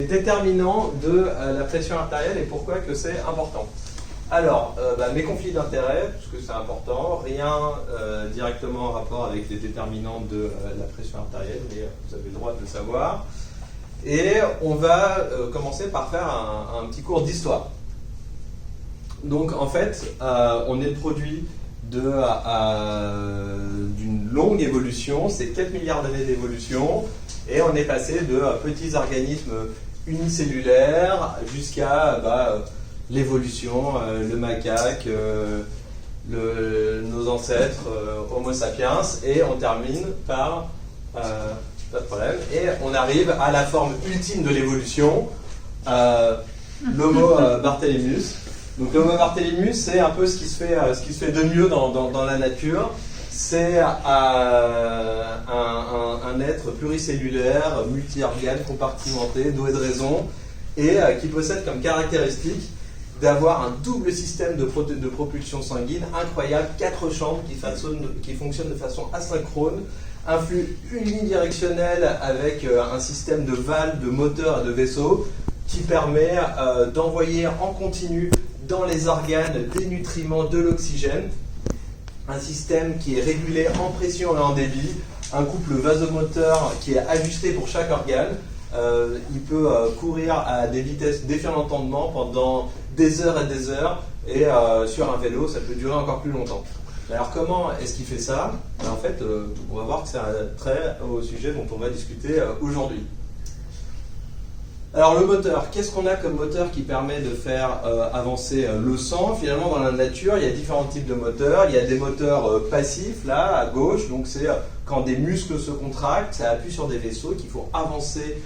déterminants de la pression artérielle et pourquoi que c'est important. Alors, mes conflits d'intérêts, puisque c'est important, rien directement en rapport avec les déterminants de la pression artérielle, mais vous avez le droit de le savoir. Et on va commencer par faire un petit cours d'histoire. Donc en fait, on est le produit d'une longue évolution, c'est 4 milliards d'années d'évolution, et on est passé de petits organismes unicellulaires jusqu'à l'évolution, le macaque, nos ancêtres, Homo sapiens, et on termine par, pas de problème, et on arrive à la forme ultime de l'évolution, l'Homo Barthélémus. Donc l'Homo Barthélémus, c'est un peu ce qui se fait de mieux dans la nature. C'est un être pluricellulaire, multi-organes, compartimenté, doué de raison, et qui possède comme caractéristique d'avoir un double système de propulsion sanguine incroyable, 4 chambres qui fonctionnent de façon asynchrone, un flux unidirectionnel avec un système de valves, de moteurs et de vaisseaux qui permet d'envoyer en continu dans les organes des nutriments, de l'oxygène, un système qui est régulé en pression et en débit, un couple vasomoteur qui est ajusté pour chaque organe. Il peut courir à des vitesses défiant l'entendement pendant des heures, et sur un vélo, ça peut durer encore plus longtemps. Alors comment est-ce qu'il fait ça? En fait, on va voir que c'est un trait au sujet dont on va discuter aujourd'hui. Alors le moteur, qu'est-ce qu'on a comme moteur qui permet de faire avancer le sang? Finalement, dans la nature, il y a différents types de moteurs. Il y a des moteurs passifs, là, à gauche, donc c'est quand des muscles se contractent, ça appuie sur des vaisseaux qu'il faut avancer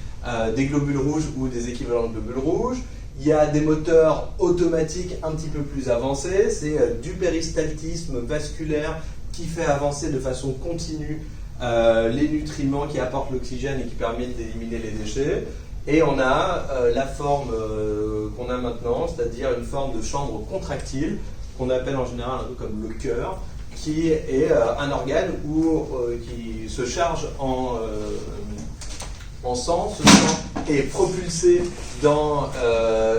des globules rouges ou des équivalents de globules rouges. Il y a des moteurs automatiques un petit peu plus avancés, c'est du péristaltisme vasculaire qui fait avancer de façon continue les nutriments qui apportent l'oxygène et qui permettent d'éliminer les déchets. Et on a la forme qu'on a maintenant, c'est-à-dire une forme de chambre contractile, qu'on appelle en général un peu comme le cœur, qui est un organe qui se charge en sang. Ce sang est propulsé dans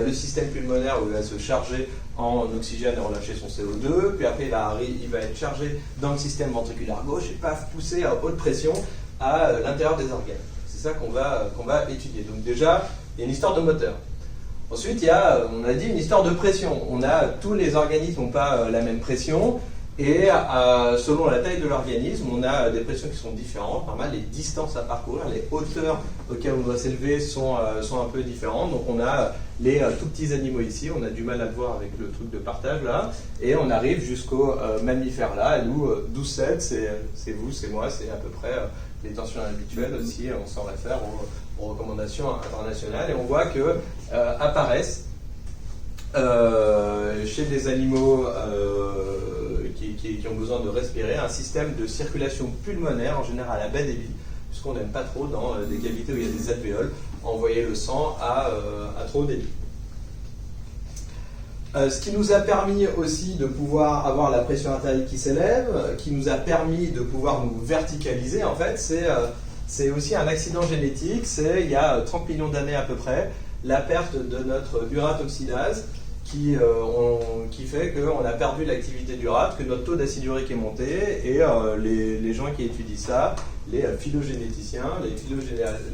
le système pulmonaire où il va se charger en oxygène et relâcher son CO2, puis après il va être chargé dans le système ventriculaire gauche et paf, poussé à haute pression à l'intérieur des organes. C'est ça qu'on va étudier. Donc déjà, il y a une histoire de moteur. Ensuite, il y a, on a dit, une histoire de pression. Tous les organismes n'ont pas la même pression, et selon la taille de l'organisme, on a des pressions qui sont différentes. Normal, les distances à parcourir, les hauteurs auxquelles on doit s'élever sont un peu différentes. Donc on a les tout petits animaux ici, on a du mal à le voir avec le truc de partage là, et on arrive jusqu'aux mammifères là. Nous, 12-7, c'est vous, c'est moi, c'est à peu près les tensions habituelles aussi, on s'en réfère aux recommandations internationales, et on voit que apparaissent chez des animaux qui ont besoin de respirer un système de circulation pulmonaire, en général à bas débit, puisqu'on n'aime pas trop dans des cavités où il y a des alvéoles envoyer le sang à trop haut débit. Ce qui nous a permis aussi de pouvoir avoir la pression artérielle qui s'élève, qui nous a permis de pouvoir nous verticaliser, en fait, c'est aussi un accident génétique. C'est il y a 30 millions d'années à peu près, la perte de notre urate oxydase qui fait qu'on a perdu l'activité d'urate, que notre taux d'acide urique est monté, et les gens qui étudient ça, les phylogénéticiens,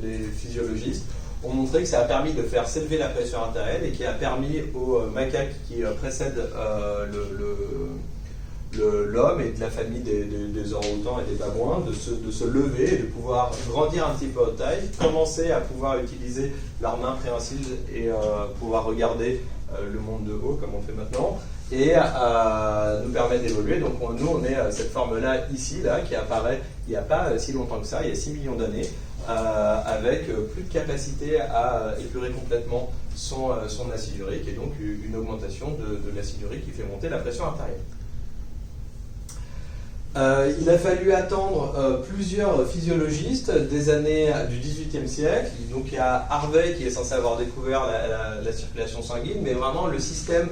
les physiologistes, ont montré que ça a permis de faire s'élever la pression artérielle et qui a permis aux macaques qui précèdent l'homme et de la famille des orang-outans et des babouins de se lever et de pouvoir grandir un petit peu en taille, commencer à pouvoir utiliser leurs mains préhensiles et pouvoir regarder le monde de haut comme on fait maintenant, et nous permettre d'évoluer. Donc nous on est cette forme-là ici, là, qui apparaît il n'y a pas si longtemps que ça, il y a 6 millions d'années, avec plus de capacité à épurer complètement son acide urique, et donc une augmentation de l'acide urique qui fait monter la pression artérielle. Il a fallu attendre plusieurs physiologistes des années du XVIIIe siècle. Donc il y a Harvey qui est censé avoir découvert la circulation sanguine, mais vraiment le système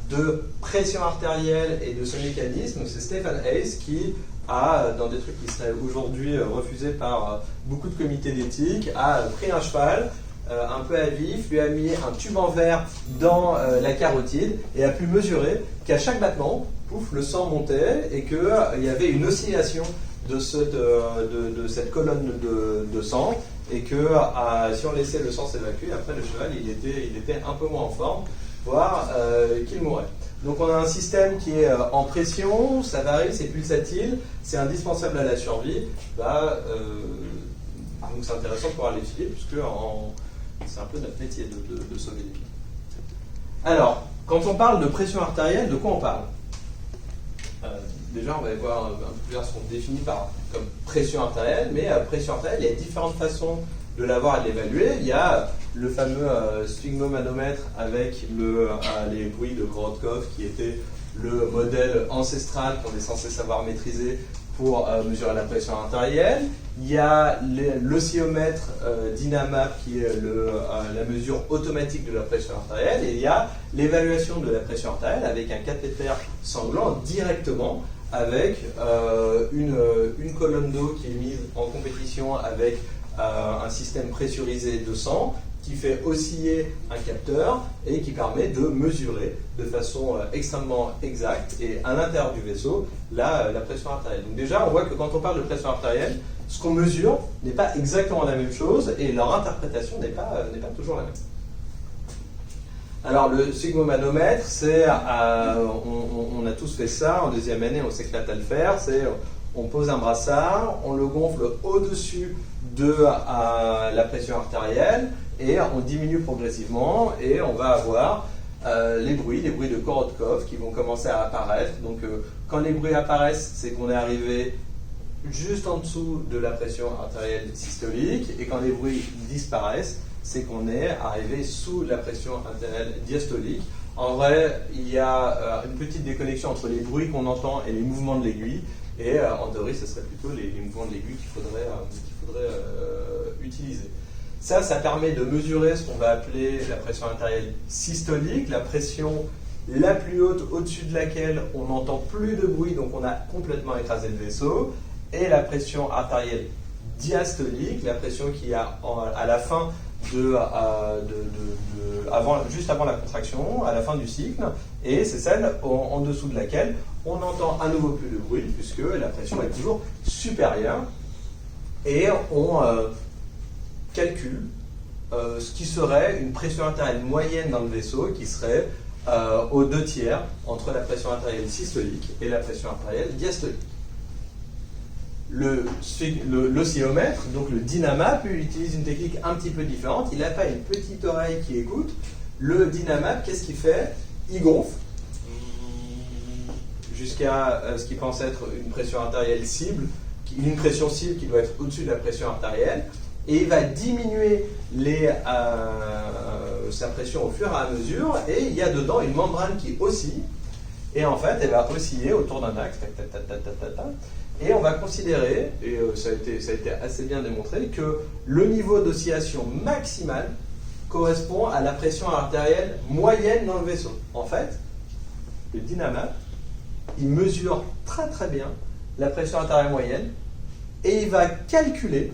de pression artérielle et de ce mécanisme, c'est Stephen Hayes qui a, dans des trucs qui seraient aujourd'hui refusés par beaucoup de comités d'éthique, a pris un cheval, un peu à vif, lui a mis un tube en verre dans la carotide et a pu mesurer qu'à chaque battement, pouf, le sang montait et qu'il y avait une oscillation de cette colonne de sang et que si on laissait le sang s'évacuer, après le cheval il était un peu moins en forme, voire qu'il mourait. Donc on a un système qui est en pression, ça varie, c'est pulsatile, c'est indispensable à la survie. Donc c'est intéressant de pouvoir l'étudier puisque c'est un peu notre métier de sauver des vies. Alors, quand on parle de pression artérielle, de quoi on parle? Déjà, on va voir un peu plus tard ce qu'on définit comme pression artérielle, mais pression artérielle, il y a différentes façons de l'avoir et de l'évaluer. Il y a le fameux sphygmomanomètre avec les bruits de Korotkov qui était le modèle ancestral qu'on est censé savoir maîtriser pour mesurer la pression artérielle. Il y a l'oscillomètre Dynamap qui est la mesure automatique de la pression artérielle. Et il y a l'évaluation de la pression artérielle avec un cathéter sanglant directement avec une colonne d'eau qui est mise en compétition avec un système pressurisé de sang qui fait osciller un capteur et qui permet de mesurer de façon extrêmement exacte et à l'intérieur du vaisseau la pression artérielle. Donc déjà, on voit que quand on parle de pression artérielle, ce qu'on mesure n'est pas exactement la même chose et leur interprétation n'est pas toujours la même. Alors le sphygmomanomètre, on a tous fait ça, en deuxième année on s'éclate à le faire, on pose un brassard, on le gonfle au-dessus de la pression artérielle et on diminue progressivement et on va avoir les bruits de Korotkov qui vont commencer à apparaître. Donc quand les bruits apparaissent, c'est qu'on est arrivé juste en dessous de la pression artérielle systolique et quand les bruits disparaissent, c'est qu'on est arrivé sous la pression artérielle diastolique. En vrai, il y a une petite déconnexion entre les bruits qu'on entend et les mouvements de l'aiguille. Et en théorie, ce serait plutôt les mouvements de l'aiguille qu'il faudrait utiliser. Ça permet de mesurer ce qu'on va appeler la pression artérielle systolique, la pression la plus haute au-dessus de laquelle on n'entend plus de bruit, donc on a complètement écrasé le vaisseau, et la pression artérielle diastolique, la pression qui a à la fin juste avant la contraction, à la fin du cycle, et c'est celle en dessous de laquelle on n'entend à nouveau plus de bruit, puisque la pression est toujours supérieure, et on calcule ce qui serait une pression artérielle moyenne dans le vaisseau, qui serait aux 2/3 entre la pression artérielle systolique et la pression artérielle diastolique. L'oscillomètre, donc le Dynamap, il utilise une technique un petit peu différente. Il n'a pas une petite oreille qui écoute. Le Dynamap, qu'est-ce qu'il fait? Il gonfle jusqu'à ce qu'il pense être une pression artérielle cible, une pression cible qui doit être au-dessus de la pression artérielle, et il va diminuer sa pression au fur et à mesure, et il y a dedans une membrane qui oscille, et en fait, elle va osciller autour d'un axe, et on va considérer, et ça a été assez bien démontré, que le niveau d'oscillation maximale correspond à la pression artérielle moyenne dans le vaisseau. En fait, le Dynamap, il mesure très très bien la pression artérielle moyenne et il va calculer,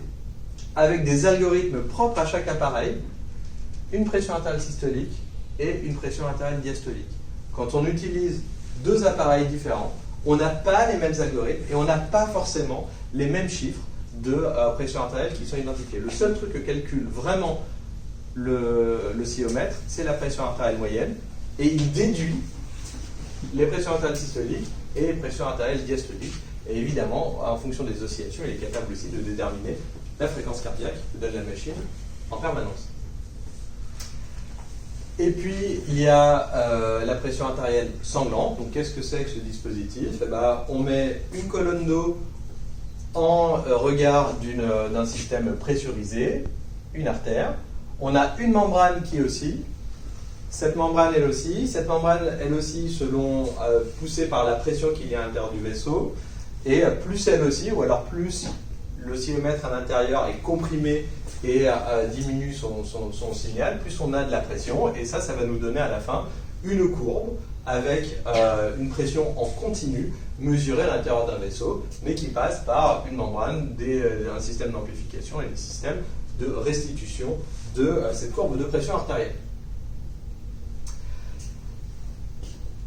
avec des algorithmes propres à chaque appareil, une pression artérielle systolique et une pression artérielle diastolique. Quand on utilise deux appareils différents, on n'a pas les mêmes algorithmes et on n'a pas forcément les mêmes chiffres de pression artérielle qui sont identifiés. Le seul truc que calcule vraiment l'oscillomètre, c'est la pression artérielle moyenne, et il déduit les pressions artérielles systoliques et les pressions artérielles diastoliques. Et évidemment, en fonction des oscillations, il est capable aussi de déterminer la fréquence cardiaque que donne la machine en permanence. Et puis, il y a la pression artérielle sanglante. Donc, qu'est-ce que c'est que ce dispositif? On met une colonne d'eau en regard d'un système pressurisé, une artère. On a une membrane qui oscille. Cette membrane, elle aussi. Cette membrane, elle aussi, selon poussée par la pression qu'il y a à l'intérieur du vaisseau. Et plus elle aussi, ou alors plus l'oscillomètre à l'intérieur est comprimé et diminue son signal, plus on a de la pression, et ça va nous donner à la fin une courbe avec une pression en continu mesurée à l'intérieur d'un vaisseau, mais qui passe par une membrane, un système d'amplification et des systèmes de restitution de cette courbe de pression artérielle.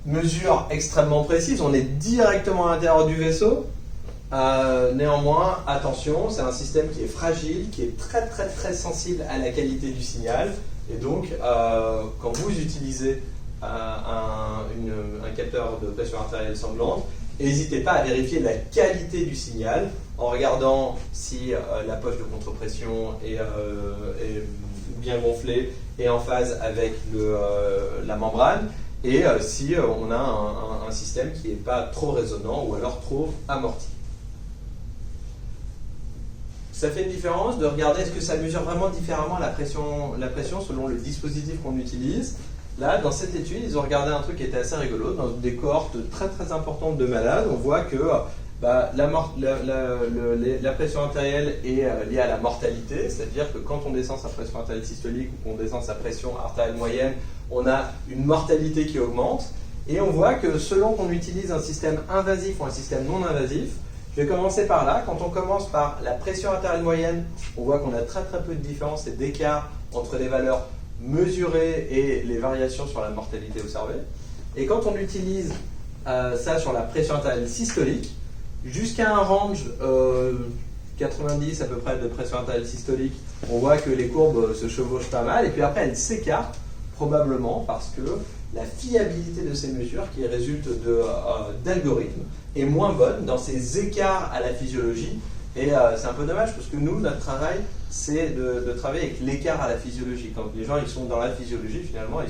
Mesure extrêmement précise, on est directement à l'intérieur du vaisseau. Néanmoins, attention, c'est un système qui est fragile, qui est très sensible à la qualité du signal. Et donc, quand vous utilisez un capteur de pression artérielle sanglante, n'hésitez pas à vérifier la qualité du signal en regardant si la poche de contre-pression est bien gonflée et en phase avec la membrane, et si on a un système qui n'est pas trop résonnant ou alors trop amorti. Ça fait une différence de regarder est-ce que ça mesure vraiment différemment la pression selon le dispositif qu'on utilise. Là, dans cette étude, ils ont regardé un truc qui était assez rigolo. Dans des cohortes très importantes de malades, on voit que la pression artérielle est liée à la mortalité, c'est-à-dire que quand on descend sa pression artérielle systolique ou qu'on descend sa pression artérielle moyenne, on a une mortalité qui augmente. Et on voit que selon qu'on utilise un système invasif ou un système non invasif, je vais commencer par là. Quand on commence par la pression artérielle moyenne, on voit qu'on a très peu de différence et d'écart entre les valeurs mesurées et les variations sur la mortalité observée. Et quand on utilise ça sur la pression artérielle systolique, jusqu'à un range 90 à peu près de pression artérielle systolique, on voit que les courbes se chevauchent pas mal, et puis après elles s'écartent, probablement parce que la fiabilité de ces mesures qui résultent d'algorithmes est moins bonne dans ces écarts à la physiologie. Et c'est un peu dommage parce que nous, notre travail, c'est de travailler avec l'écart à la physiologie. Quand les gens ils sont dans la physiologie, finalement,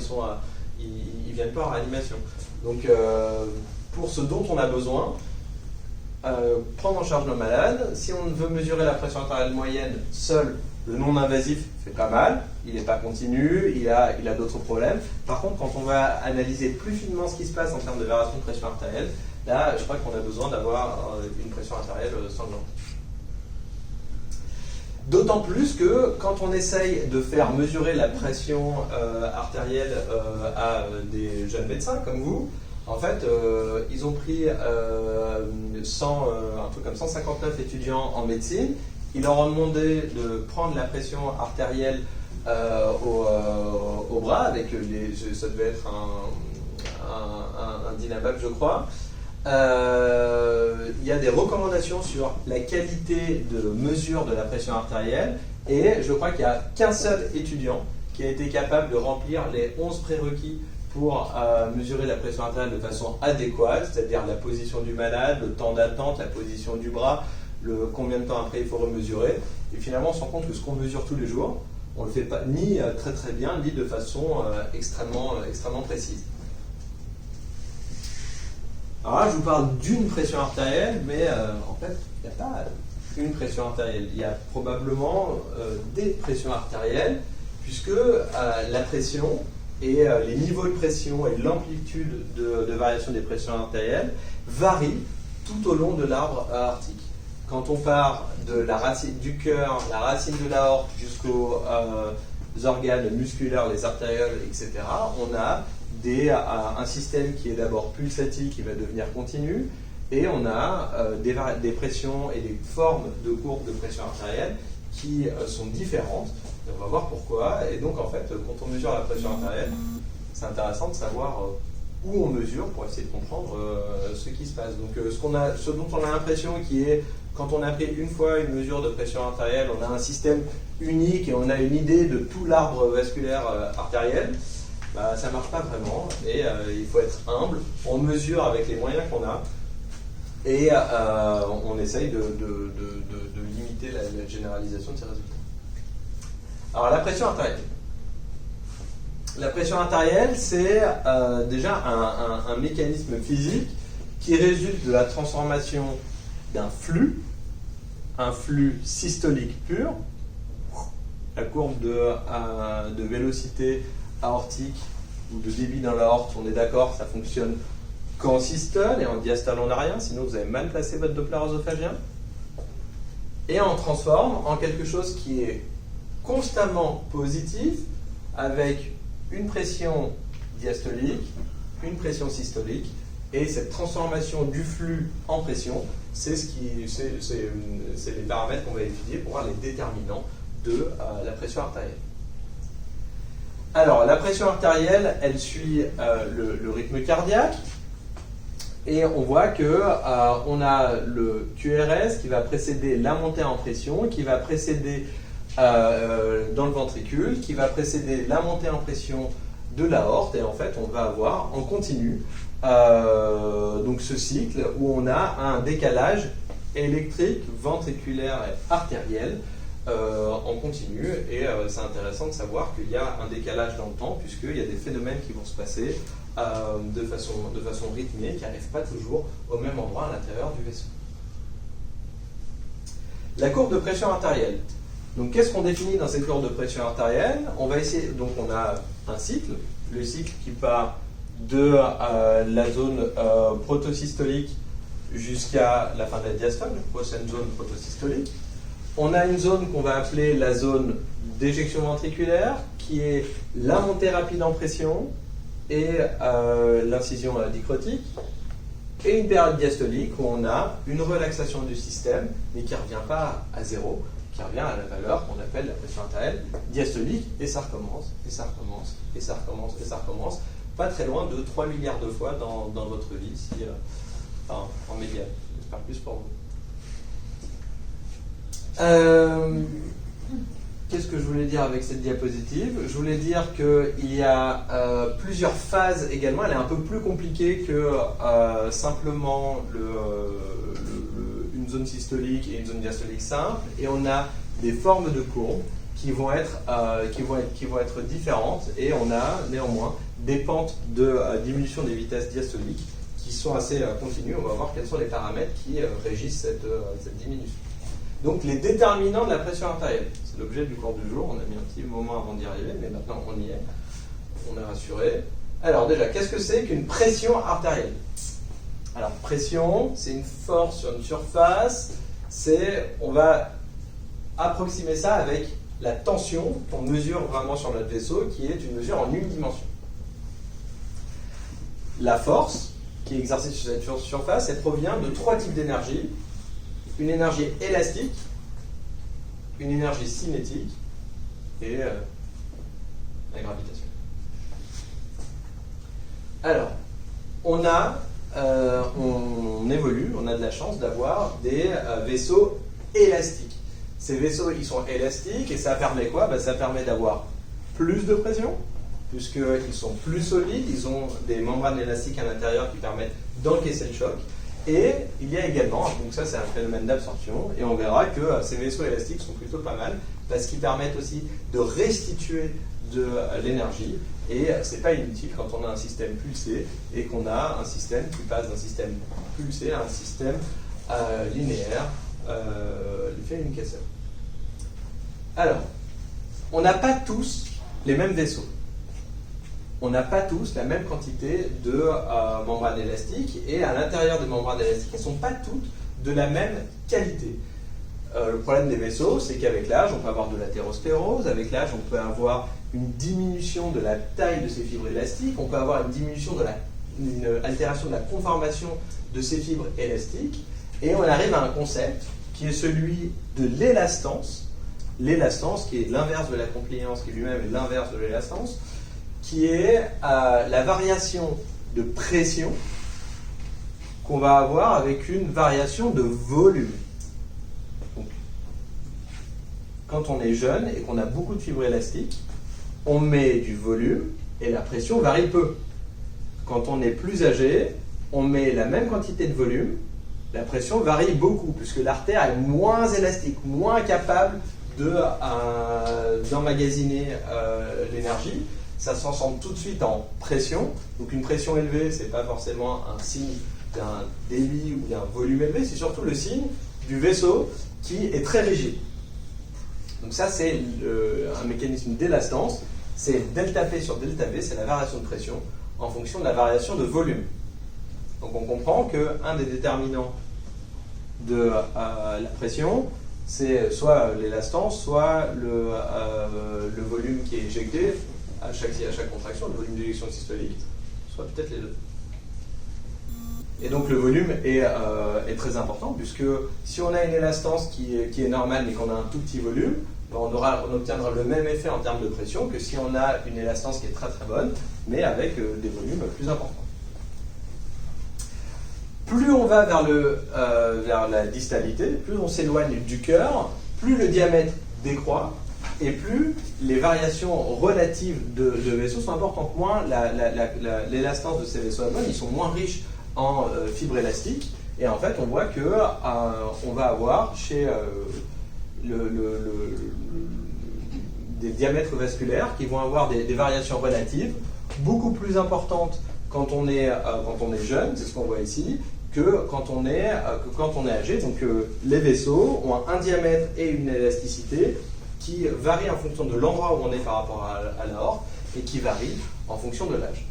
ils viennent pas en réanimation. Donc, pour ce dont on a besoin, prendre en charge nos malades. Si on veut mesurer la pression artérielle moyenne seul, le non-invasif fait pas mal, il n'est pas continu, il a d'autres problèmes. Par contre, quand on va analyser plus finement ce qui se passe en termes de variation de pression artérielle, là, je crois qu'on a besoin d'avoir une pression artérielle sanglante. D'autant plus que quand on essaye de faire mesurer la pression artérielle à des jeunes médecins comme vous, en fait, ils ont pris un truc comme 159 étudiants en médecine. Ils leur ont demandé de prendre la pression artérielle au bras, avec ça devait être un Dynabab, je crois. Il y a des recommandations sur la qualité de mesure de la pression artérielle, et je crois qu'il n'y a qu'un seul étudiant qui a été capable de remplir les 11 prérequis pour mesurer la pression artérielle de façon adéquate, c'est-à-dire la position du malade, le temps d'attente, la position du bras, combien de temps après il faut remesurer. Et finalement, on se rend compte que ce qu'on mesure tous les jours, on ne le fait pas ni très bien, ni de façon extrêmement précise. Alors là, je vous parle d'une pression artérielle, mais en fait, il n'y a pas une pression artérielle. Il y a probablement des pressions artérielles, puisque la pression et les niveaux de pression et l'amplitude de variation des pressions artérielles varient tout au long de l'arbre aortique. Quand on part de la racine du cœur, la racine de l'aorte jusqu'aux organes musculaires, les artérioles, etc., on a un système qui est d'abord pulsatique, qui va devenir continu, et on a des pressions et des formes de courbes de pression artérielle qui sont différentes. Et on va voir pourquoi. Et donc, en fait, quand on mesure la pression artérielle, c'est intéressant de savoir où on mesure pour essayer de comprendre ce qui se passe. Donc, ce dont on a l'impression qui est, quand on a pris une fois une mesure de pression artérielle, on a un système unique et on a une idée de tout l'arbre vasculaire artériel. Ça ne marche pas vraiment, et il faut être humble. On mesure avec les moyens qu'on a, et on essaye de limiter la généralisation de ces résultats. Alors, la pression artérielle. La pression artérielle, c'est déjà un mécanisme physique qui résulte de la transformation d'un flux, un flux systolique pur. La courbe de vélocité aortique ou de débit dans l'aorte, on est d'accord, ça fonctionne qu'en systole, et en diastole on n'a rien, sinon vous avez mal placé votre Doppler œsophagien. Et on transforme en quelque chose qui est constamment positif, avec une pression diastolique, une pression systolique, et cette transformation du flux en pression, c'est les paramètres qu'on va étudier pour voir les déterminants de la pression artérielle. Alors, la pression artérielle, elle suit le rythme cardiaque. Et on voit que on a le QRS qui va précéder la montée en pression, qui va précéder dans le ventricule, qui va précéder la montée en pression de l'aorte. Et en fait, on va avoir en continu donc ce cycle où on a un décalage électrique, ventriculaire et artériel en continu. Et c'est intéressant de savoir qu'il y a un décalage dans le temps, puisqu'il y a des phénomènes qui vont se passer de façon rythmée, qui n'arrivent pas toujours au même endroit à l'intérieur du vaisseau. La courbe de pression artérielle. Donc, qu'est-ce qu'on définit dans cette courbe de pression artérielle? On va essayer. Donc, on a un cycle, le cycle qui part de la zone protosystolique jusqu'à la fin de la diastole, prochaine zone protosystolique. On a une zone qu'on va appeler la zone d'éjection ventriculaire, qui est la montée rapide en pression et l'incision dicrotique, et une période diastolique où on a une relaxation du système, mais qui ne revient pas à zéro, qui revient à la valeur qu'on appelle la pression artérielle diastolique, et ça recommence, et ça recommence, et ça recommence, et ça recommence, pas très loin de 3 milliards de fois dans votre vie, en médiane. J'espère plus pour vous. Qu'est-ce que je voulais dire avec cette diapositive? Je voulais dire qu'il y a plusieurs phases également. Elle est un peu plus compliquée que simplement une zone systolique et une zone diastolique simple. Et on a des formes de courbes qui vont être différentes. Et on a néanmoins des pentes de diminution des vitesses diastoliques qui sont assez continues. On va voir quels sont les paramètres qui régissent cette diminution. Donc les déterminants de la pression artérielle, c'est l'objet du cours du jour. On a mis un petit moment avant d'y arriver, mais maintenant on y est. On est rassuré. Alors déjà, qu'est-ce que c'est qu'une pression artérielle? Alors pression, c'est une force sur une surface. On va approximer ça avec la tension qu'on mesure vraiment sur notre vaisseau, qui est une mesure en une dimension. La force qui est exercée sur cette surface, elle provient de 3 types d'énergie. Une énergie élastique, une énergie cinétique et la gravitation. Alors, on évolue, on a de la chance d'avoir des vaisseaux élastiques. Ces vaisseaux, ils sont élastiques et ça permet quoi? Ça permet d'avoir plus de pression, puisqu'ils sont plus solides, ils ont des membranes élastiques à l'intérieur qui permettent d'encaisser le choc. Et il y a également, donc ça c'est un phénomène d'absorption, et on verra que ces vaisseaux élastiques sont plutôt pas mal, parce qu'ils permettent aussi de restituer de l'énergie, et c'est pas inutile quand on a un système pulsé, et qu'on a un système qui passe d'un système pulsé à un système linéaire, l'effet Unicassel. Alors, on n'a pas tous les mêmes vaisseaux. On n'a pas tous la même quantité de membranes élastiques, et à l'intérieur des membranes élastiques, elles ne sont pas toutes de la même qualité. Le problème des vaisseaux, c'est qu'avec l'âge, on peut avoir de l'athérosclérose, avec l'âge, on peut avoir une diminution de la taille de ces fibres élastiques, on peut avoir une diminution une altération de la conformation de ces fibres élastiques, et on arrive à un concept qui est celui de l'élastance. L'élastance, qui est l'inverse de la compliance, qui lui-même est l'inverse de l'élastance, qui est la variation de pression qu'on va avoir avec une variation de volume. Donc, quand on est jeune et qu'on a beaucoup de fibres élastiques, on met du volume et la pression varie peu. Quand on est plus âgé, on met la même quantité de volume, la pression varie beaucoup, puisque l'artère est moins élastique, moins capable d'emmagasiner l'énergie. Ça se transforme tout de suite en pression. Donc une pression élevée, ce n'est pas forcément un signe d'un débit ou d'un volume élevé, c'est surtout le signe du vaisseau qui est très rigide. Donc ça, c'est un mécanisme d'élastance. C'est delta P sur delta V, c'est la variation de pression en fonction de la variation de volume. Donc on comprend qu'un des déterminants de la pression, c'est soit l'élastance, soit le volume qui est éjecté à chaque contraction, le volume d'éjection systolique, soit peut-être les deux. Et donc le volume est très important, puisque si on a une élastance qui est normale mais qu'on a un tout petit volume, on obtiendra le même effet en termes de pression que si on a une élastance qui est très très bonne, mais avec des volumes plus importants. Plus on va vers la distalité, plus on s'éloigne du cœur, plus le diamètre décroît, et plus les variations relatives de vaisseaux sont importantes. Moins l'élastance de ces vaisseaux à bonne, ils sont moins riches en fibres élastiques, et en fait on voit que on va avoir chez des diamètres vasculaires qui vont avoir des variations relatives beaucoup plus importantes quand on est jeune, c'est ce qu'on voit ici, que quand on est âgé. Donc les vaisseaux ont un diamètre et une élasticité qui varient en fonction de l'endroit où on est par rapport à l'aorte et qui varient en fonction de l'âge.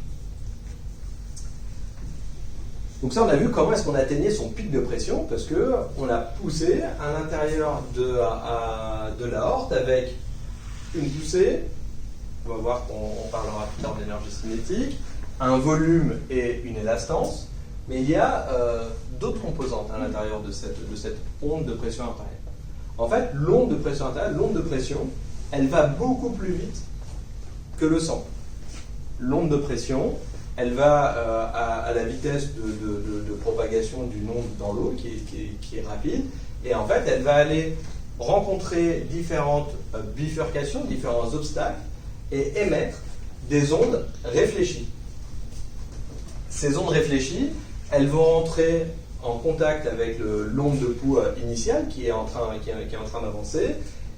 Donc ça, on a vu comment est-ce qu'on atteignait son pic de pression, parce qu'on a poussé à l'intérieur de l'aorte avec une poussée, on va voir qu'on parlera plus tard d'énergie cinétique, un volume et une élastance, mais il y a d'autres composantes à l'intérieur de cette onde de pression artérielle. En fait, l'onde de pression artérielle, l'onde de pression, elle va beaucoup plus vite que le sang. L'onde de pression, elle va à la vitesse de propagation d'une onde dans l'eau qui est rapide, et en fait, elle va aller rencontrer différentes bifurcations, différents obstacles, et émettre des ondes réfléchies. Ces ondes réfléchies, elles vont entrer en contact avec l'onde de pouls initiale qui est en train d'avancer,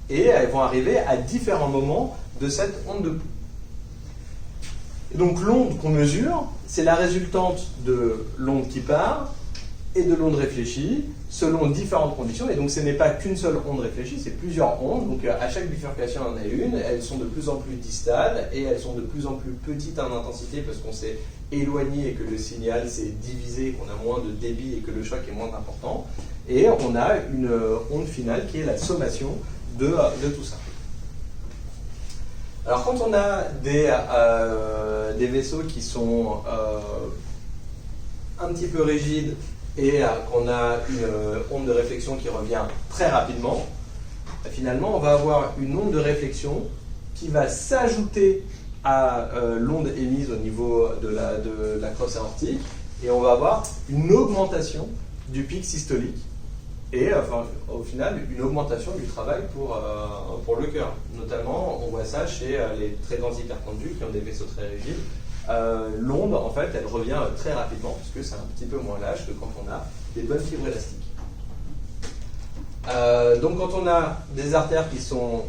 et elles vont arriver à différents moments de cette onde de pouls. Et donc l'onde qu'on mesure, c'est la résultante de l'onde qui part et de l'onde réfléchie selon différentes conditions. Et donc ce n'est pas qu'une seule onde réfléchie, c'est plusieurs ondes. Donc à chaque bifurcation, on en a une. Elles sont de plus en plus distales et elles sont de plus en plus petites en intensité parce qu'on s'est éloigné et que le signal s'est divisé, qu'on a moins de débit et que le choc est moins important. Et on a une onde finale qui est la sommation de tout ça. Alors quand on a des vaisseaux qui sont un petit peu rigides et qu'on a une onde de réflexion qui revient très rapidement, finalement on va avoir une onde de réflexion qui va s'ajouter à l'onde émise au niveau de la crosse aortique, et on va avoir une augmentation du pic systolique et au final une augmentation du travail pour le cœur. Notamment on voit ça chez les très grands hypertendus qui ont des vaisseaux très rigides. L'onde en fait elle revient très rapidement puisque c'est un petit peu moins lâche que quand on a des bonnes fibres élastiques. Donc quand on a des artères qui sont,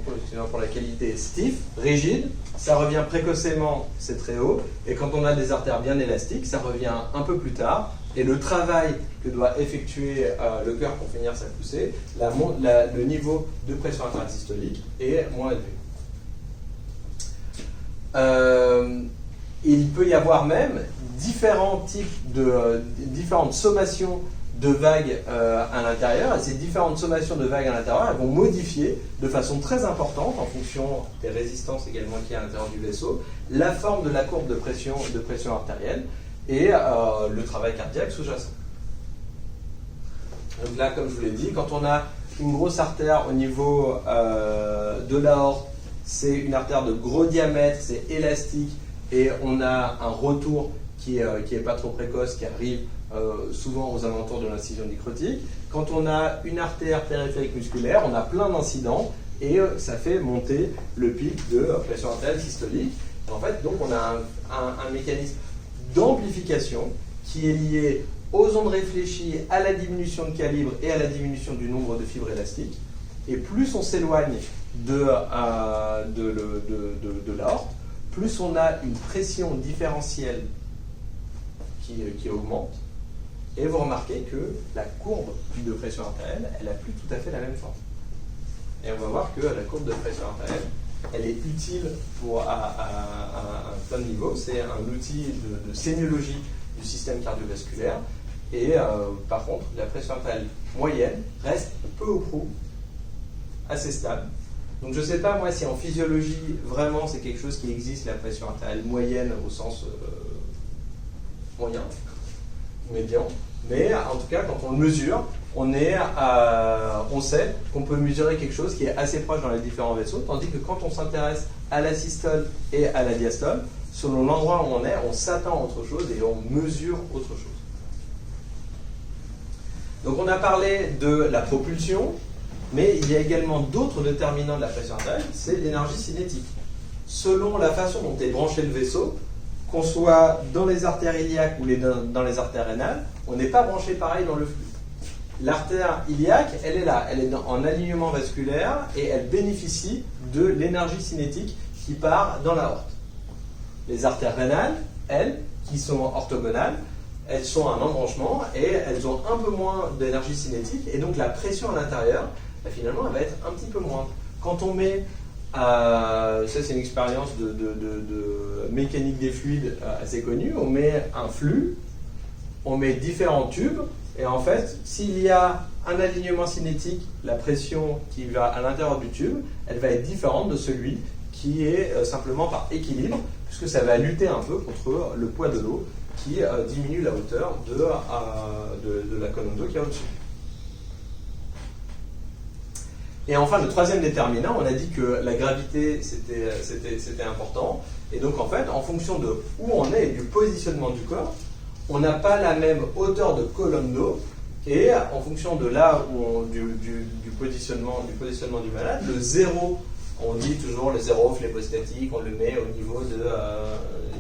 pour la qualité, stiff, rigides, ça revient précocement, c'est très haut, et quand on a des artères bien élastiques, ça revient un peu plus tard, et le travail que doit effectuer le cœur pour finir sa poussée, le niveau de pression artérielle systolique est moins élevé. Il peut y avoir même différentes sommations de vagues à l'intérieur, et ces différentes sommations de vagues à l'intérieur, elles vont modifier de façon très importante, en fonction des résistances également qu'il y a à l'intérieur du vaisseau, la forme de la courbe de pression artérielle et le travail cardiaque sous-jacent. Donc là, comme je vous l'ai dit, quand on a une grosse artère au niveau de l'aorte, c'est une artère de gros diamètre, c'est élastique, et on a un retour qui est pas trop précoce, qui arrive souvent aux alentours de l'incision dicrotique. Quand on a une artère périphérique musculaire, on a plein d'incidents et ça fait monter le pic de pression artérielle systolique. En fait, donc on a un mécanisme d'amplification qui est lié aux ondes réfléchies, à la diminution de calibre et à la diminution du nombre de fibres élastiques. Et plus on s'éloigne de l'aorte, plus on a une pression différentielle qui augmente. Et vous remarquez que la courbe de pression artérielle, elle n'a plus tout à fait la même forme. Et on va voir que la courbe de pression artérielle, elle est utile à plein de niveaux. C'est un outil de sémiologie du système cardiovasculaire. Et par contre, la pression artérielle moyenne reste peu ou prou assez stable. Donc je ne sais pas moi si en physiologie, vraiment c'est quelque chose qui existe, la pression artérielle moyenne au sens moyen. médian, mais en tout cas, quand on le mesure, on sait qu'on peut mesurer quelque chose qui est assez proche dans les différents vaisseaux, tandis que quand on s'intéresse à la systole et à la diastole, selon l'endroit où on est, on s'attend à autre chose et on mesure autre chose. Donc on a parlé de la propulsion, mais il y a également d'autres déterminants de la pression artérielle, c'est l'énergie cinétique. Selon la façon dont est branché le vaisseau, qu'on soit dans les artères iliaques ou dans les artères rénales, on n'est pas branché pareil dans le flux. L'artère iliaque, elle est là, elle est en alignement vasculaire et elle bénéficie de l'énergie cinétique qui part dans l'aorte. Les artères rénales, elles, qui sont orthogonales, elles sont à un embranchement et elles ont un peu moins d'énergie cinétique et donc la pression à l'intérieur, finalement, elle va être un petit peu moindre. Quand on met, ça c'est une expérience de mécanique des fluides assez connue, on met un flux, on met différents tubes et en fait, s'il y a un alignement cinétique, la pression qui va à l'intérieur du tube, elle va être différente de celui qui est simplement par équilibre, puisque ça va lutter un peu contre le poids de l'eau qui diminue la hauteur de la colonne d'eau qui est au-dessus. Et enfin, le troisième déterminant, on a dit que la gravité, c'était important. Et donc, en fait, en fonction de où on est et du positionnement du corps, on n'a pas la même hauteur de colonne d'eau. Et en fonction de là où du positionnement du malade, le zéro, on dit toujours le zéro phlébostatique, on le met au niveau du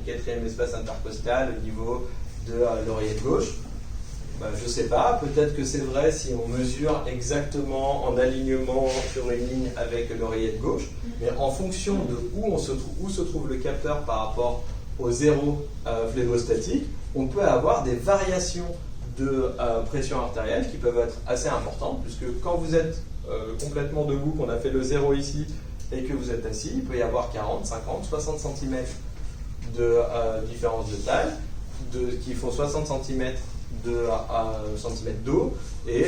quatrième espace intercostal, au niveau de l'oreillette gauche. Je ne sais pas, peut-être que c'est vrai si on mesure exactement en alignement sur une ligne avec l'oreillette gauche, mais en fonction de où se trouve le capteur par rapport au zéro phlébostatique, on peut avoir des variations de pression artérielle qui peuvent être assez importantes, puisque quand vous êtes complètement debout, qu'on a fait le zéro ici, et que vous êtes assis, il peut y avoir 40, 50, 60 cm de différence de taille, qui font 60 cm centimètres d'eau, et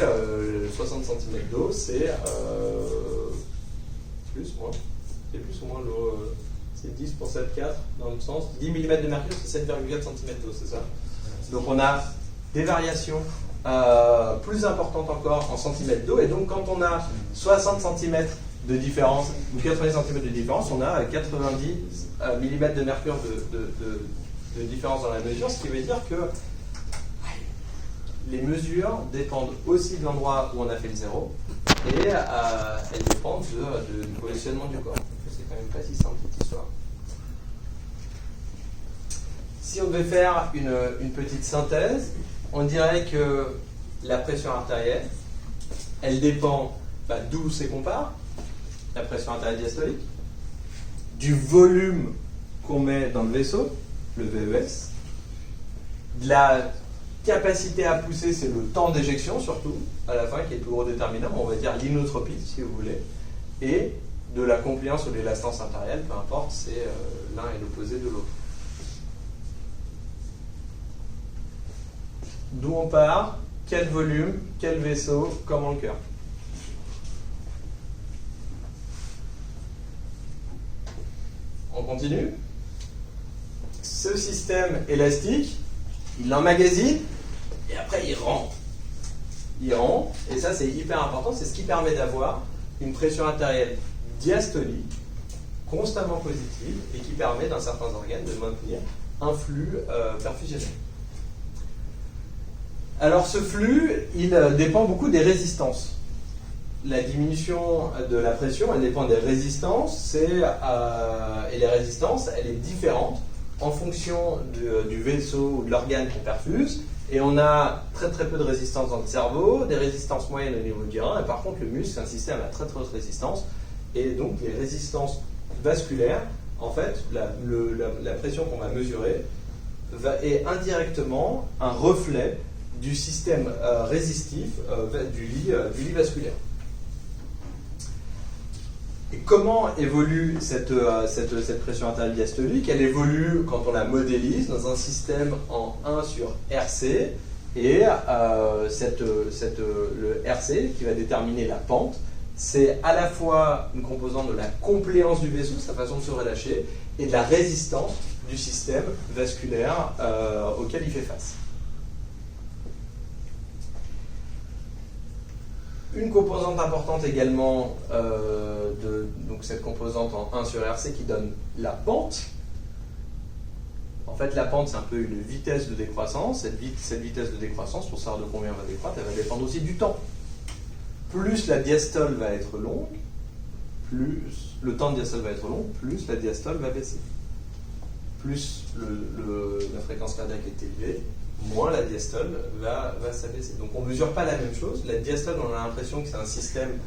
60 cm d'eau, c'est plus ou moins l'eau, c'est 10 pour 7,4 dans l'autre sens, 10 mm de mercure, c'est 7,4 cm d'eau, c'est ça? Donc on a des variations plus importantes encore en centimètres d'eau, et donc quand on a 60 cm de différence, ou 80 cm de différence, on a 90 mm de mercure de différence dans la mesure, ce qui veut dire que les mesures dépendent aussi de l'endroit où on a fait le zéro, et elles dépendent du positionnement du corps. C'est quand même pas si simple cette histoire. Si on devait faire une petite synthèse, on dirait que la pression artérielle, elle dépend d'où c'est qu'on part, la pression artérielle diastolique, du volume qu'on met dans le vaisseau, le VES, de la capacité à pousser, c'est le temps d'éjection surtout, à la fin, qui est le plus gros déterminant, on va dire l'inotropie, si vous voulez, et de la compliance ou de l'élastance artérielle, peu importe, c'est l'un et l'opposé de l'autre. D'où on part, quel volume, quel vaisseau, comment le cœur. On continue. Ce système élastique, il l'emmagasine et après il rend. Il rend, et ça c'est hyper important, c'est ce qui permet d'avoir une pression artérielle diastolique constamment positive et qui permet dans certains organes de maintenir un flux perfusionnel. Alors ce flux, il dépend beaucoup des résistances. La diminution de la pression, elle dépend des résistances, et les résistances, elle est différente en fonction du vaisseau ou de l'organe qu'on perfuse. Et on a très très peu de résistance dans le cerveau, des résistances moyennes au niveau du rein, et par contre le muscle, c'est un système à très très haute résistance. Et donc les résistances vasculaires, en fait, la pression qu'on va mesurer est indirectement un reflet du système résistif du lit vasculaire. Et comment évolue cette pression artérielle diastolique? Elle évolue quand on la modélise dans un système en 1 sur RC, et le RC qui va déterminer la pente, c'est à la fois une composante de la compléance du vaisseau, sa façon de se relâcher, et de la résistance du système vasculaire auquel il fait face. Une composante importante également, donc cette composante en 1 sur RC qui donne la pente. En fait, la pente, c'est un peu une vitesse de décroissance. Cette vitesse de décroissance, pour savoir de combien elle va décroître, elle va dépendre aussi du temps. Plus la diastole va être longue, plus le temps de diastole va être long, plus la diastole va baisser. Plus la fréquence cardiaque est élevée, moins la diastole va s'abaisser. Donc on ne mesure pas la même chose. La diastole, on a l'impression que c'est un système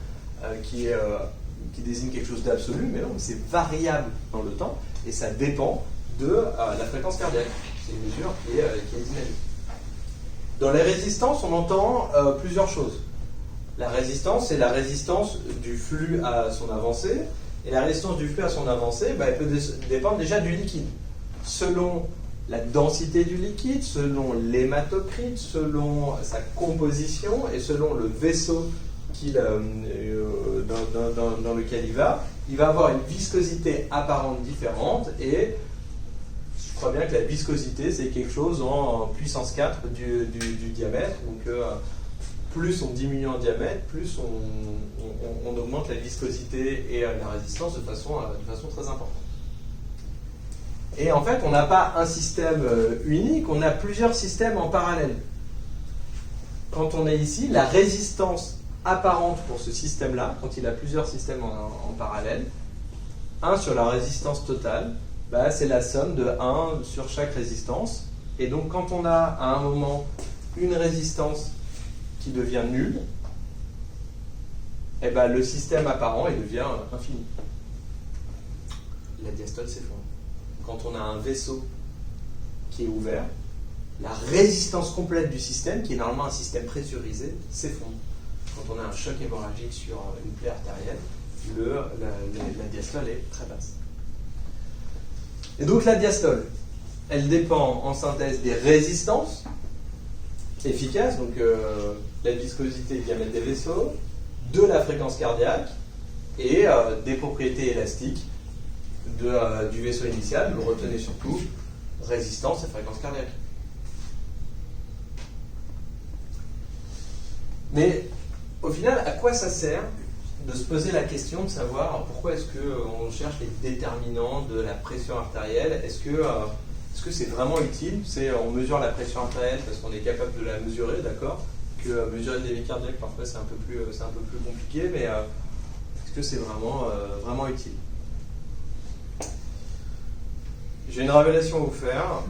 qui désigne quelque chose d'absolu, mais non, c'est variable dans le temps et ça dépend de la fréquence cardiaque. C'est une mesure qui est dynamique. Dans les résistances, on entend plusieurs choses. La résistance, c'est la résistance du flux à son avancée. Et la résistance du flux à son avancée, elle peut dépendre déjà du liquide. Selon la densité du liquide, selon l'hématocrite, selon sa composition et selon le vaisseau dans lequel il va avoir une viscosité apparente différente. Et je crois bien que la viscosité, c'est quelque chose en puissance 4 du diamètre. Donc, plus on diminue en diamètre, plus on augmente la viscosité et la résistance de façon très importante. Et en fait, on n'a pas un système unique, on a plusieurs systèmes en parallèle. Quand on est ici, la résistance apparente pour ce système-là, quand il a plusieurs systèmes en parallèle, 1 sur la résistance totale, c'est la somme de 1 sur chaque résistance. Et donc quand on a à un moment une résistance qui devient nulle, le système apparent il devient infini. La diastole s'effondre. Quand on a un vaisseau qui est ouvert, la résistance complète du système, qui est normalement un système pressurisé, s'effondre. Quand on a un choc hémorragique sur une plaie artérielle, la diastole est très basse. Et donc la diastole, elle dépend en synthèse des résistances efficaces, donc la viscosité et le diamètre des vaisseaux, de la fréquence cardiaque et des propriétés élastiques du vaisseau initial. Le retenez surtout, résistance et fréquence cardiaque. Mais au final, à quoi ça sert de se poser la question de savoir pourquoi est-ce qu'on cherche les déterminants de la pression artérielle? Est-ce que c'est vraiment utile? On mesure la pression artérielle parce qu'on est capable de la mesurer, d'accord? Que mesurer le débit cardiaque, parfois c'est un peu plus compliqué, mais est-ce que c'est vraiment utile? J'ai une révélation à vous faire.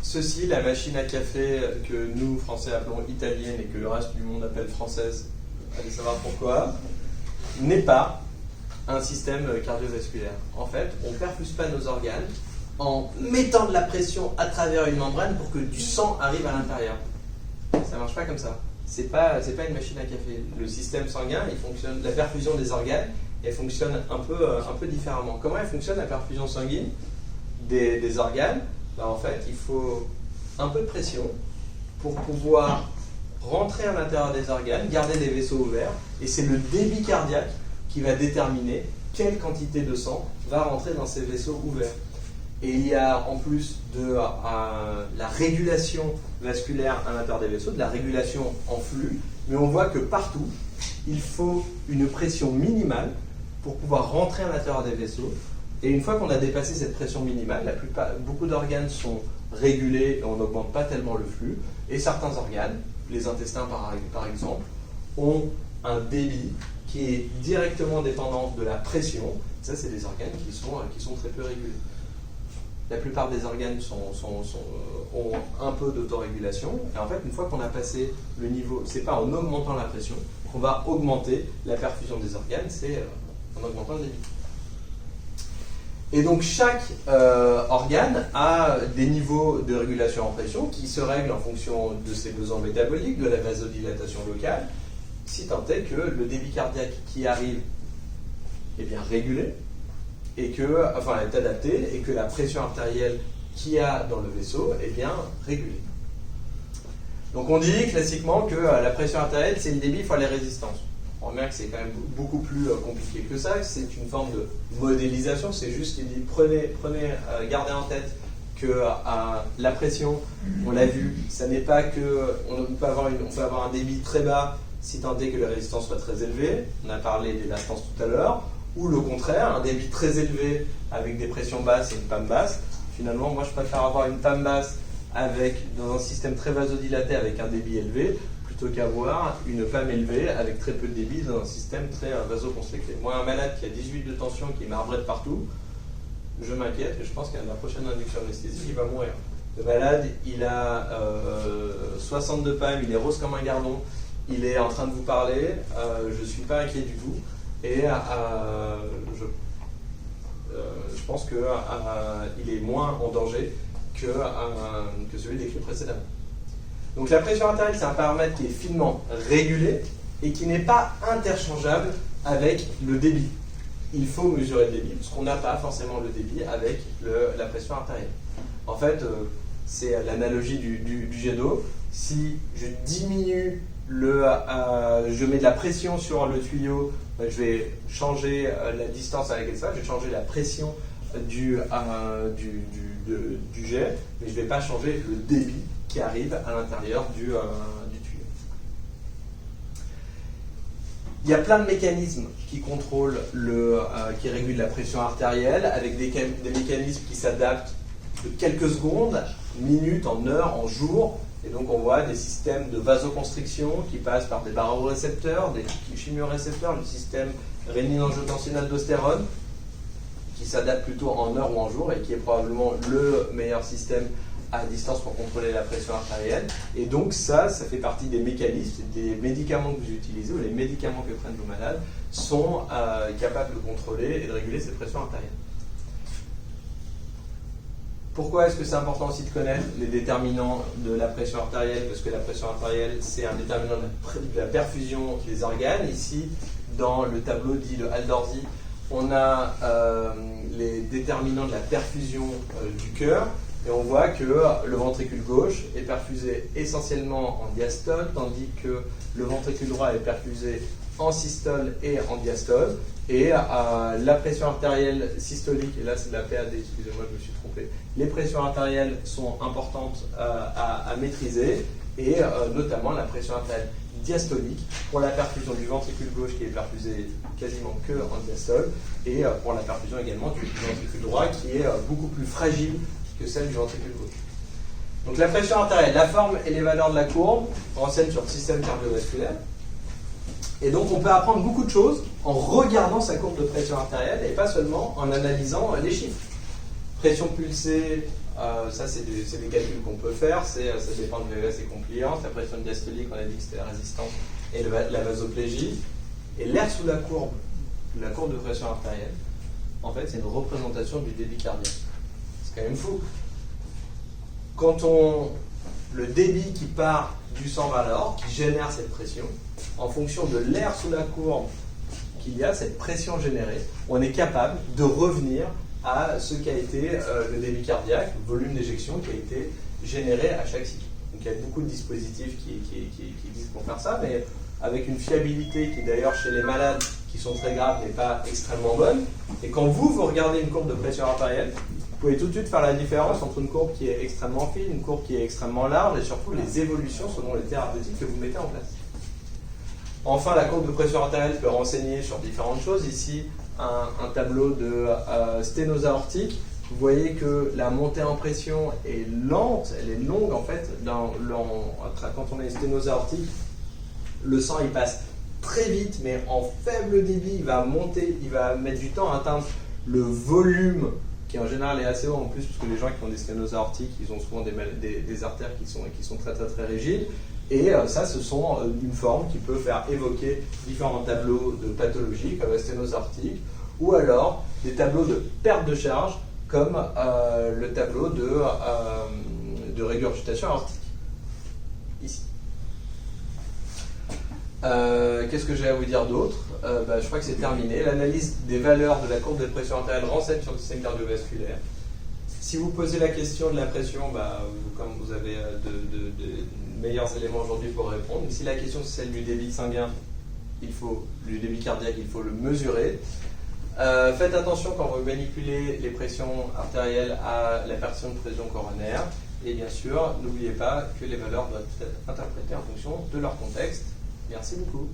Ceci, la machine à café que nous, Français, appelons italienne et que le reste du monde appelle française, allez savoir pourquoi, n'est pas un système cardiovasculaire. En fait, on ne perfuse pas nos organes en mettant de la pression à travers une membrane pour que du sang arrive à l'intérieur. Ça ne marche pas comme ça. C'est pas une machine à café. Le système sanguin, il fonctionne, la perfusion des organes, elle fonctionne un peu différemment. Comment elle fonctionne, la perfusion sanguine des organes? En fait, il faut un peu de pression pour pouvoir rentrer à l'intérieur des organes, garder des vaisseaux ouverts, et c'est le débit cardiaque qui va déterminer quelle quantité de sang va rentrer dans ces vaisseaux ouverts. Et il y a en plus de la régulation vasculaire à l'intérieur des vaisseaux, de la régulation en flux, mais on voit que partout, il faut une pression minimale pour pouvoir rentrer à l'intérieur des vaisseaux. Et une fois qu'on a dépassé cette pression minimale, beaucoup d'organes sont régulés et on n'augmente pas tellement le flux. Et certains organes, les intestins par exemple, ont un débit qui est directement dépendant de la pression. Ça, c'est des organes qui sont très peu régulés. La plupart des organes ont un peu d'autorégulation. Et en fait, une fois qu'on a passé le niveau, c'est pas en augmentant la pression qu'on va augmenter la perfusion des organes, c'est en augmentant le débit. Et donc chaque organe a des niveaux de régulation en pression qui se règlent en fonction de ses besoins métaboliques, de la vasodilatation locale, si tant est que le débit cardiaque qui arrive est bien régulé, et est adapté, et que la pression artérielle qu'il y a dans le vaisseau est bien régulée. Donc on dit classiquement que la pression artérielle, c'est le débit fois les résistances. On remarque que c'est quand même beaucoup plus compliqué que ça. C'est une forme de modélisation. C'est juste qu'il dit gardez en tête que la pression, on l'a vu, ça n'est pas que on peut avoir un débit très bas si tant est que les résistances soient très élevées, on a parlé des latences tout à l'heure, ou le contraire, un débit très élevé avec des pressions basses et une PAM basse. Finalement, moi je préfère avoir une PAM basse dans un système très vasodilaté avec un débit élevé, plutôt qu'avoir une PAM élevée avec très peu de débit dans un système très vasoconstricté. Moi, un malade qui a 18 de tension, qui est marbré de partout, je m'inquiète et je pense qu'à la prochaine induction anesthésique, il va mourir. Le malade, il a 60 de PAM, il est rose comme un gardon, il est en train de vous parler, je ne suis pas inquiet du tout. Et je pense qu'il est moins en danger que celui décrit précédemment. Donc la pression artérielle, c'est un paramètre qui est finement régulé et qui n'est pas interchangeable avec le débit. Il faut mesurer le débit, parce qu'on n'a pas forcément le débit avec la pression artérielle. En fait, c'est l'analogie du jet d'eau. Si je diminue je mets de la pression sur le tuyau, je vais changer la distance avec ça, je vais changer la pression du jet, mais je ne vais pas changer le débit qui arrive à l'intérieur du tuyau. Il y a plein de mécanismes qui contrôlent, qui régulent la pression artérielle, avec des mécanismes qui s'adaptent de quelques secondes, minutes, en heures, en jours. Et donc on voit des systèmes de vasoconstriction qui passent par des barorécepteurs, des chimiorécepteurs, le système rénine-angiotensin-aldostérone, qui s'adapte plutôt en heures ou en jours et qui est probablement le meilleur système à distance pour contrôler la pression artérielle. Et donc ça fait partie des mécanismes, des médicaments que vous utilisez ou les médicaments que prennent vos malades sont capables de contrôler et de réguler cette pression artérielle. Pourquoi est-ce que c'est important aussi de connaître les déterminants de la pression artérielle? Parce que la pression artérielle, c'est un déterminant de la perfusion des organes. Ici, dans le tableau dit de Aldorzi, on a les déterminants de la perfusion du cœur. Et on voit que le ventricule gauche est perfusé essentiellement en diastole, tandis que le ventricule droit est perfusé en systole et en diastole. Et la pression artérielle systolique, et là c'est de la PAD, excusez-moi, je me suis trompé, les pressions artérielles sont importantes à maîtriser, et notamment la pression artérielle diastolique pour la perfusion du ventricule gauche qui est perfusé quasiment que en diastole, et pour la perfusion également du ventricule droit qui est beaucoup plus fragile que celle du ventricule gauche. Donc la pression artérielle, la forme et les valeurs de la courbe renseignent sur le système cardiovasculaire. Et donc on peut apprendre beaucoup de choses en regardant sa courbe de pression artérielle et pas seulement en analysant les chiffres. Pression pulsée, ça c'est des calculs qu'on peut faire, ça dépend de VES et compliance. La pression diastolique, on a dit que c'était la résistance et la vasoplégie. Et l'air sous la courbe de pression artérielle, en fait c'est une représentation du débit cardiaque. C'est quand même fou. Quand le débit qui part du sang vers l'aorte, qui génère cette pression, en fonction de l'air sous la courbe qu'il y a, cette pression générée, on est capable de revenir à ce qu'a été le débit cardiaque, le volume d'éjection qui a été généré à chaque cycle. Donc il y a beaucoup de dispositifs qui existent pour faire ça, mais avec une fiabilité qui d'ailleurs chez les malades qui sont très graves n'est pas extrêmement bonne. Et quand vous regardez une courbe de pression artérielle, vous pouvez tout de suite faire la différence entre une courbe qui est extrêmement fine, une courbe qui est extrêmement large, et surtout les évolutions selon les thérapeutiques que vous mettez en place. Enfin, la courbe de pression artérielle peut renseigner sur différentes choses. Ici, un tableau de sténose aortique. Vous voyez que la montée en pression est lente, elle est longue en fait. Quand on a une sténose aortique, le sang il passe très vite, mais en faible débit, il va monter, il va mettre du temps à atteindre le volume qui en général est assez haut en plus, parce que les gens qui ont des sténoses aortiques, ils ont souvent des artères qui sont très très très rigides. Et ça, ce sont une forme qui peut faire évoquer différents tableaux de pathologie, comme la sténose aortique, ou alors des tableaux de perte de charge, comme le tableau de régurgitation aortique. Ici. Qu'est-ce que j'ai à vous dire d'autre? Je crois que c'est terminé. L'analyse des valeurs de la courbe de pression artérielle renseigne sur le système cardiovasculaire. Si vous posez la question de la pression, comme vous avez de meilleurs éléments aujourd'hui pour répondre. Si la question c'est celle du débit sanguin, du débit cardiaque, il faut le mesurer. Faites attention quand vous manipulez les pressions artérielles à la perfusion de pression coronaire. Et bien sûr, n'oubliez pas que les valeurs doivent être interprétées en fonction de leur contexte. Merci beaucoup.